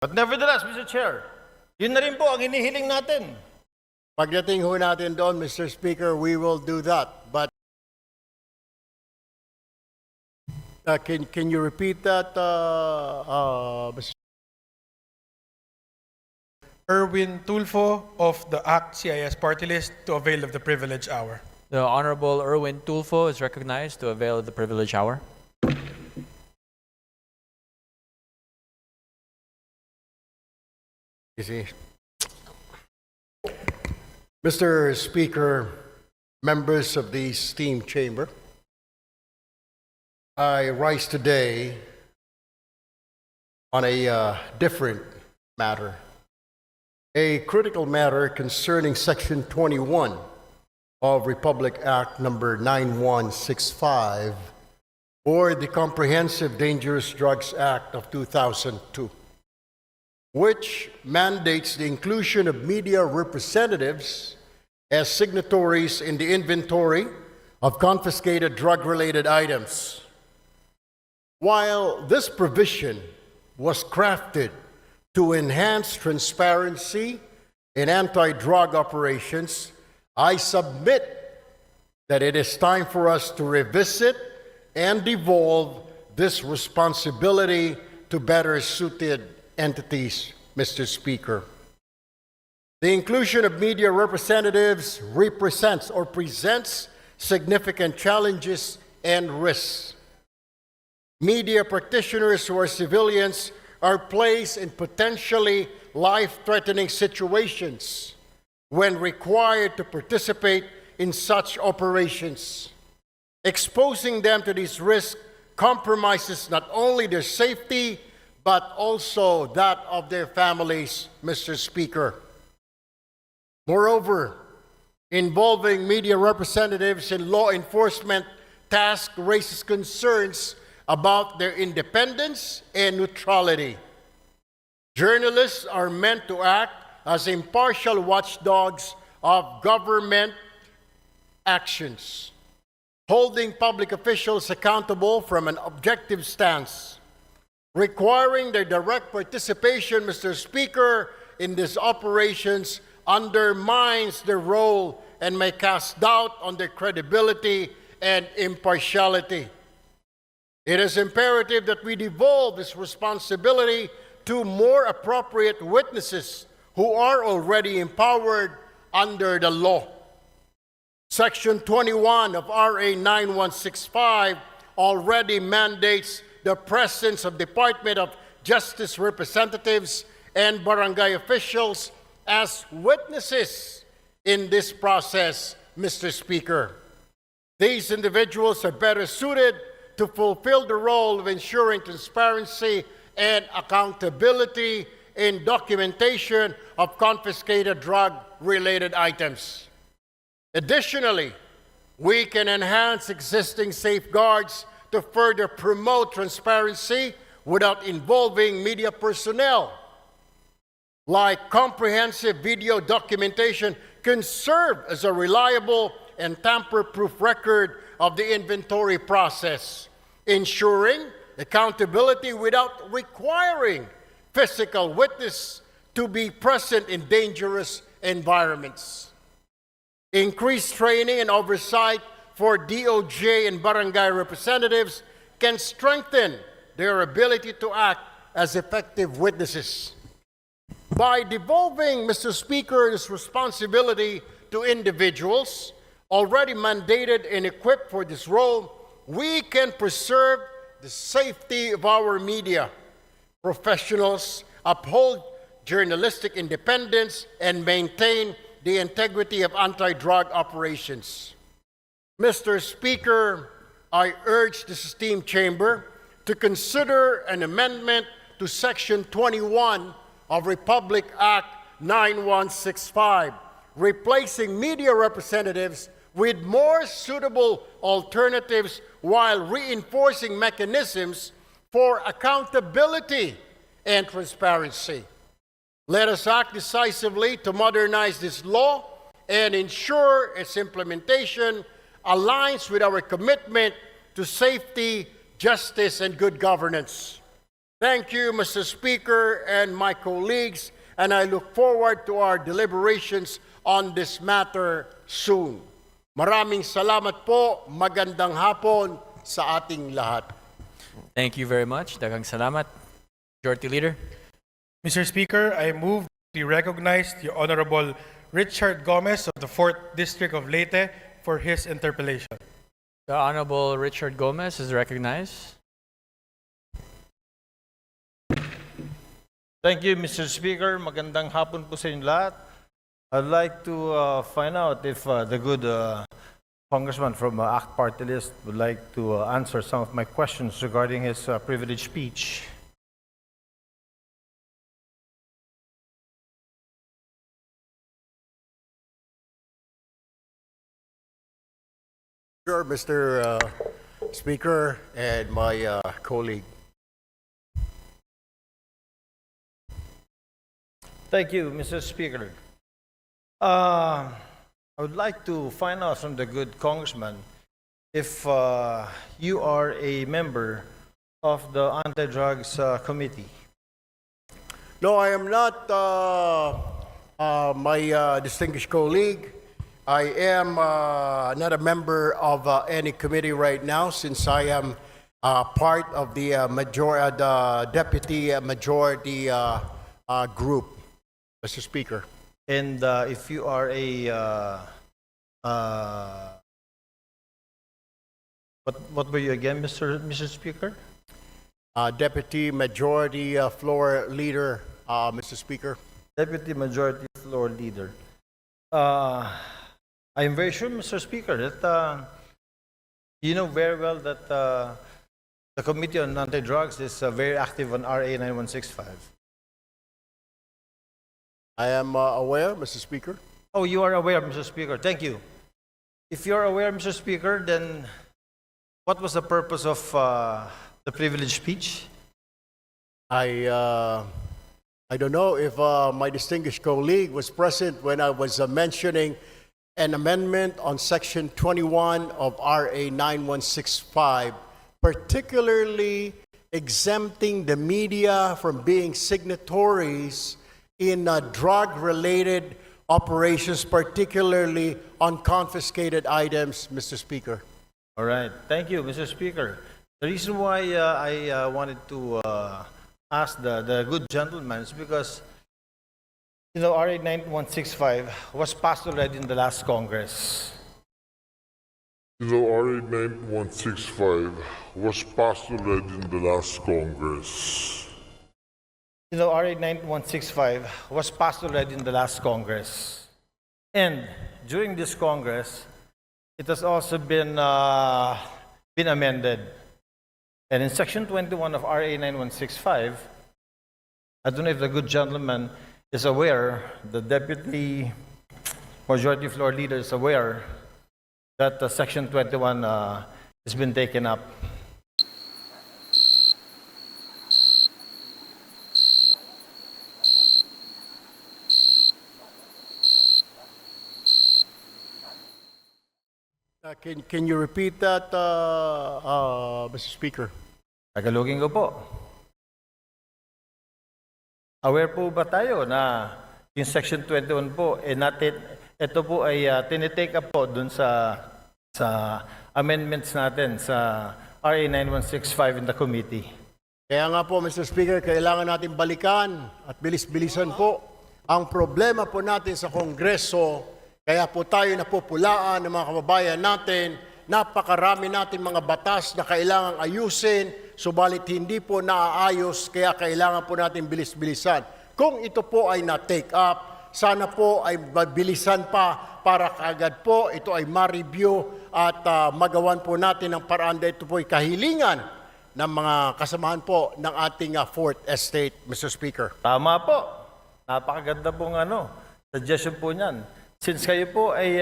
But nevertheless, Mr. Chair, yun na rin po ang hinihiling natin. Pagdating ho natin doon, Mr. Speaker, we will do that. But can you repeat that, Mr. Erwin Tulfo of the ACT CIS party list to avail of the privilege hour. The Honorable Erwin Tulfo is recognized to avail of the privilege hour. Mr. Speaker, members of the esteemed chamber, I rise today on a different matter, a critical matter concerning Section 21 of Republic Act number 9165, or the Comprehensive Dangerous Draags Act of 2002, which mandates the inclusion of media representatives as signatories in the inventory of confiscated drug-related items. While this provision was crafted to enhance transparency in anti-drug operations, I submit that it is time for us to revisit and devolve this responsibility to better suited entities, Mr. Speaker. The inclusion of media representatives represents or presents significant challenges and risks. Media practitioners who are civilians are placed in potentially life-threatening situations when required to participate in such operations. Exposing them to these risks compromises not only their safety, but also that of their families, Mr. Speaker. Moreover, involving media representatives in law enforcement tasks raises concerns about their independence and neutrality. Journalists are meant to act as impartial watchdogs of government actions, holding public officials accountable from an objective stance. Requiring their direct participation, Mr. Speaker, in these operations undermines their role and may cast doubt on their credibility and impartiality. It is imperative that we devolve this responsibility to more appropriate witnesses who are already empowered under the law. Section 21 of RA 9165 already mandates the presence of Department of Justice representatives and barangay officials as witnesses in this process, Mr. Speaker. These individuals are better suited to fulfill the role of ensuring transparency and accountability in documentation of confiscated drug-related items. Additionally, we can enhance existing safeguards to further promote transparency without involving media personnel. Like comprehensive video documentation can serve as a reliable and tamper-proof record of the inventory process, ensuring accountability without requiring physical witness to be present in dangerous environments. Increased training and oversight for DOJ and barangay representatives can strengthen their ability to act as effective witnesses. By devolving, Mr. Speaker, this responsibility to individuals already mandated and equipped for this role, we can preserve the safety of our media professionals, uphold journalistic independence, and maintain the integrity of anti-drug operations. Mr. Speaker, I urge this esteemed chamber to consider an amendment to Section 21 of Republic Act 9165, replacing media representatives with more suitable alternatives while reinforcing mechanisms for accountability and transparency. Let us act decisively to modernize this law and ensure its implementation aligns with our commitment to safety, justice, and good governance. Thank you, Mr. Speaker and my colleagues, and I look forward to our deliberations on this matter soon. Maraming salamat po. Magandang hapon sa ating lahat. Thank you very much. Daghang salamat. Majority Leader. Mr. Speaker, I move to be recognized the Honorable Richard Gomez of the 4th District of Leyte for his interpellation. The Honorable Richard Gomez is recognized. Thank you, Mr. Speaker. Magandang hapon po sa inyo lahat. I'd like to find out if the good congressman from ACT Party List would like to answer some of my questions regarding his privileged speech. Sure, Mr. Speaker and my colleague. Thank you, Mr. Speaker. I would like to find out from the good congressman if you are a member of the Anti-Drugs Committee. No, I am not, my distinguished colleague. I am not a member of any committee right now since I am part of the deputy majority group, Mr. Speaker. And if you are a what were you again, Mr. Speaker? Deputy Majority Floor Leader, Mr. Speaker. Deputy Majority Floor Leader. I am very sure, Mr. Speaker, that you know very well that the Committee on Anti-Drugs is very active on RA 9165. I am aware, Mr. Speaker. Oh, you are aware, Mr. Speaker. Thank you. If you are aware, Mr. Speaker, then what was the purpose of the privileged speech? I don't know if my distinguished colleague was present when I was mentioning an amendment on Section 21 of RA 9165, particularly exempting the media from being signatories in drug-related operations, particularly on confiscated items, Mr. Speaker. All right. Thank you, Mr. Speaker. The reason why I wanted to ask the good gentleman is because, you know, RA 9165 was passed already in the last Congress. You know, RA 9165 was passed already in the last Congress. You know, RA 9165 was passed already in the last Congress. And during this Congress, it has also been amended. And in Section 21 of RA 9165, I don't know if the good gentleman is aware, the Deputy Majority Floor Leader is aware that Section 21 has been taken up. Can you repeat that, Mr. Speaker? Tagalogin ko po. Aware po ba tayo na yung Section 21 po, ito po ay tinitake up po dun sa amendments natin sa RA 9165 in the committee. Kaya nga po, Mr. Speaker, kailangan natin balikan at bilis-bilisan po ang problema po natin sa Kongreso. Kaya po tayo napupulaan ng mga kababayan natin. Napakarami natin mga batas na kailangang ayusin, subalit hindi po naaayos, kaya kailangan po natin bilis-bilisan. Kung ito po ay na-take up, sana po ay mabilisan pa para kaagad po ito ay ma-review at magawan po natin ang paraan dahil ito po ay kahilingan ng mga kasamahan po ng ating Fourth Estate, Mr. Speaker. Tama po. Napakaganda pong suggestion po niyan. Since kayo po ay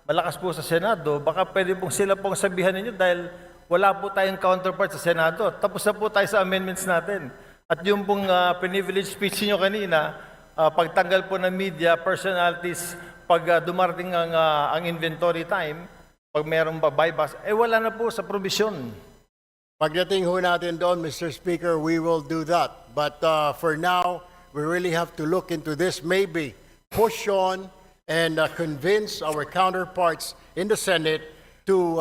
malakas po sa Senado, baka pwede pong sila pong sabihan ninyo dahil wala po tayong counterpart sa Senado. Tapos na po tayo sa amendments natin. At yung pong privilege speech niyo kanina, pagtanggal po ng media, personalities, pag dumarating ang inventory time, pag mayroong buybacks, wala na po sa provision. Pagdating ho natin doon, Mr. Speaker, we will do that. But for now, we really have to look into this, maybe push on and convince our counterparts in the Senate to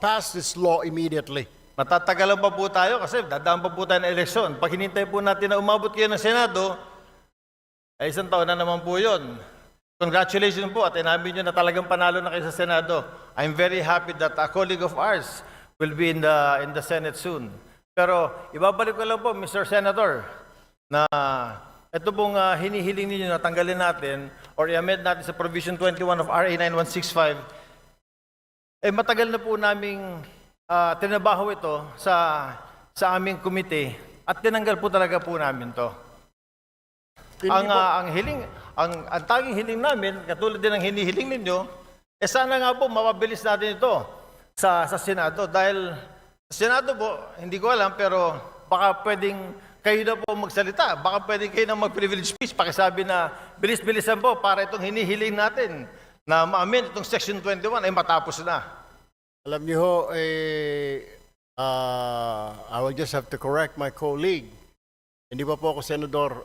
pass this law immediately. Matatagalan pa po tayo kasi dadaan pa po tayo ng eleksyon. Pag hinintay po natin na umabot kayo ng Senado, ay isang taon na naman po yun. Congratulations po at inamin nyo na talagang panalo na kayo sa Senado. I'm very happy that a colleague of ours will be in the Senate soon. Pero ibabalik ko lang po, Mr. Senator, na ito pong hinihiling ninyo na tanggalin natin or i-amend natin sa Provision 21 of RA 9165, eh matagal na po naming tinabaho ito sa aming komite at tinanggal po talaga po namin to. Ang tanging hiling namin, katulad din ng hinihiling ninyo, eh sana nga po mapabilis natin ito sa Senado. Dahil sa Senado po, hindi ko alam, pero baka pwedeng kayo na po magsalita. Baka pwedeng kayo na mag-privilege speech. Pakisabi na bilis-bilisan po para itong hinihiling natin na ma-amend itong Section 21 ay matapos na. Alam niyo ho, I will just have to correct my colleague. Hindi pa po ako senador,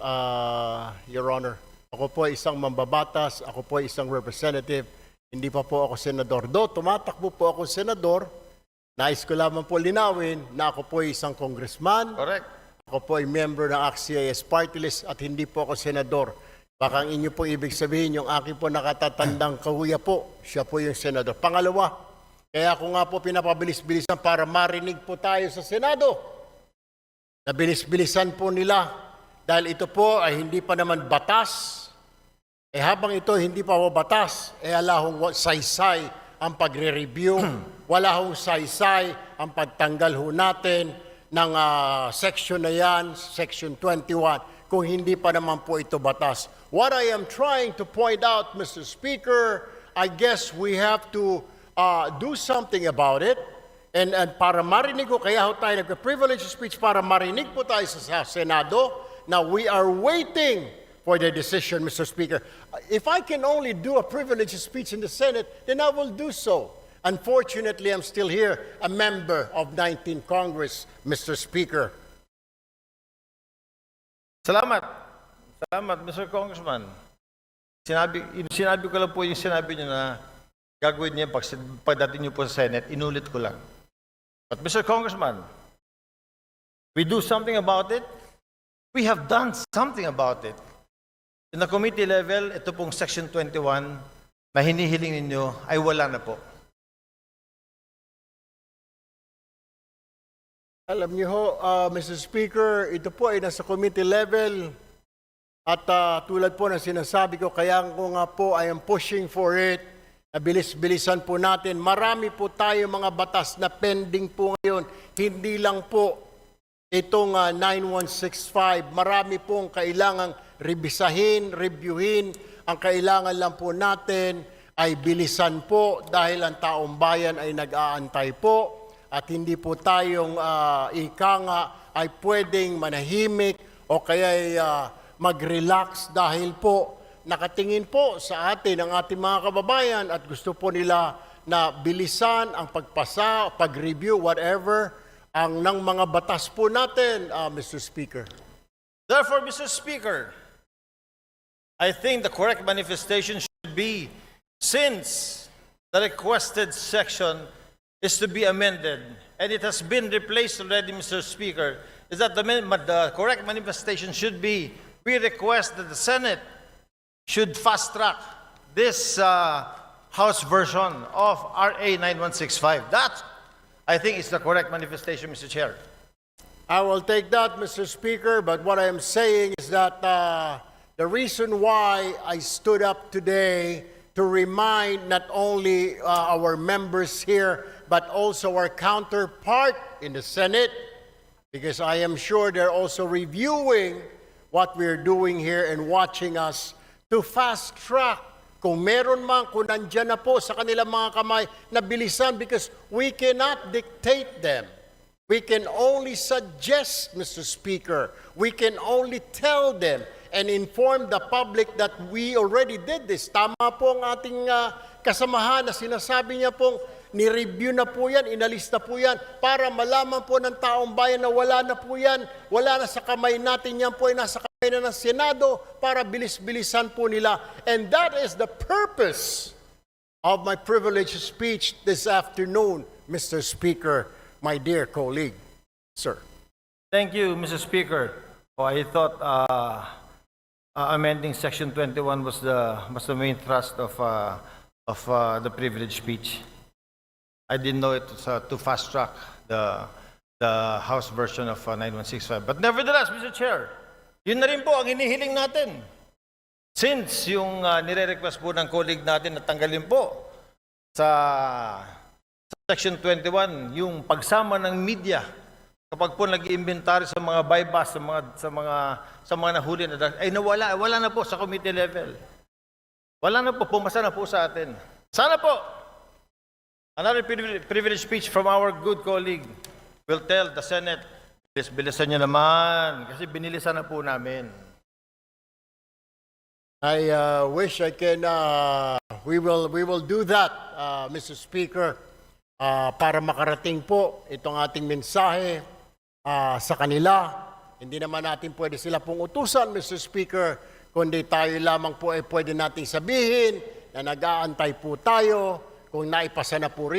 Your Honor. Ako po ay isang mambabatas, ako po ay isang representative, hindi pa po ako senador. Do, tumatakbo po ako senador, nais ko lamang po linawin na ako po ay isang congressman. Correct. Ako po ay member ng ACT-CIS party list at hindi po ako senador. Baka ang inyo po ibig sabihin, yung aking po nakatatandang kahuya po, siya po yung senador. Pangalawa, kaya ako nga po pinapabilis-bilisan para marinig po tayo sa Senado. Nabilis-bilisan po nila dahil ito po ay hindi pa naman batas. Eh habang ito hindi pa po batas, eh alahong saysay ang pagre-review, wala hong saysay ang pagtanggal ho natin ng section na yan, section 21, kung hindi pa naman po ito batas. What I am trying to point out, Mr. Speaker, I guess we have to do something about it. And para marinig ko, kaya ho tayo nagka-privilege speech para marinig po tayo sa Senado. Now, we are waiting for the decision, Mr. Speaker. If I can only do a privilege speech in the Senate, then I will do so. Unfortunately, I'm still here, a member of 19th Congress, Mr. Speaker. Salamat. Salamat, Mr. Congressman. Sinabi ko lang po yung sinabi niyo na gagawin niya pagdating niyo po sa Senate. Inulit ko lang. But Mr. Congressman, we do something about it. We have done something about it. In the committee level, ito pong Section 21 na hinihiling ninyo ay wala na po. Alam niyo ho, Mr. Speaker, ito po ay nasa committee level. At tulad po ng sinasabi ko, kaya ko nga po, I am pushing for it. Bilis-bilisan po natin. Marami po tayo mga batas na pending po ngayon. Hindi lang po itong 9165. Marami pong kailangang revisahin, reviewin. Ang kailangan lang po natin ay bilisan po dahil ang taong bayan ay nag-aantay po. At hindi po tayong ika nga ay pwedeng manahimik o kaya mag-relax dahil po nakatingin po sa atin ang ating mga kababayan at gusto po nila na bilisan ang pagpasa, pag-review, whatever, ang ng mga batas po natin, Mr. Speaker. Therefore, Mr. Speaker, I think the correct manifestation should be, since the requested section is to be amended, and it has been replaced already, Mr. Speaker, is that the correct manifestation should be, we request that the Senate should fast-track this House version of RA 9165. That, I think, is the correct manifestation, Mr. Chair. I will take that, Mr. Speaker, but what I am saying is that the reason why I stood up today to remind not only our members here, but also our counterpart in the Senate, because I am sure they're also reviewing what we're doing here and watching us, to fast track. Kung meron man, kung nandyan na po sa kanilang mga kamay, na bilisan, because we cannot dictate them. We can only suggest, Mr. Speaker. We can only tell them. and inform the public that we already did this. Tama po ang ating kasamahan na sinasabi niya pong ni-review na po yan, inalis na po yan, para malaman po ng taong bayan na wala na po yan, wala na sa kamay natin, yan po ay nasa kamay na ng Senado para bilis-bilisan po nila. And that is the purpose of my privileged speech this afternoon, Mr. Speaker, my dear colleague. Sir. Thank you, Mr. Speaker. Oh, I thought amending Section 21 was the main thrust of the privilege speech. I didn't know it was to fast track the House version of 9165. But nevertheless, Mr. Chair, yun na rin po ang hinihiling natin. Since yung nire-request po ng colleague natin na tanggalin po sa Section 21 yung pagsama ng media kapag po nag-iimbentary sa mga bypass sa mga nahuli na drugs, ay wala na po sa committee level. Wala na po, pumasa na po sa atin. Sana po another privilege speech from our good colleague will tell the Senate, bilisan niyo naman kasi binilisan na po namin. I wish I can, we will do that, Mr. Speaker, para makarating po itong ating mensahe sa kanila. Hindi naman natin pwede sila pong utusan, Mr. Speaker, kundi tayo lamang po ay pwede nating sabihin na nag-aantay po tayo. Kung naipasa na po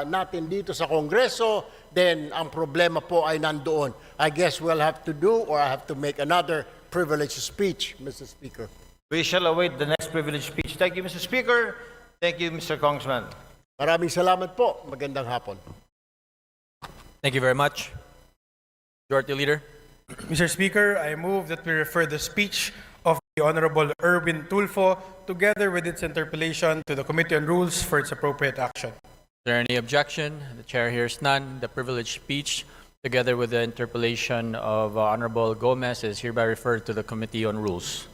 natin dito sa Kongreso, then ang problema po ay nandoon. I guess we'll have to do or I have to make another privileged speech, Mr. Speaker. We shall await the next privilege speech. Thank you, Mr. Speaker. Thank you, Mr. Congressman. Maraming salamat po. Magandang hapon. Thank you very much. Majority Leader. Mr. Speaker, I move that we refer the speech of the Honorable Erwin Tulfo together with its interpolation to the Committee on Rules for its appropriate action. Is there any objection? The chair hears none. The privileged speech together with the interpolation of Honorable Gomez is hereby referred to the Committee on Rules.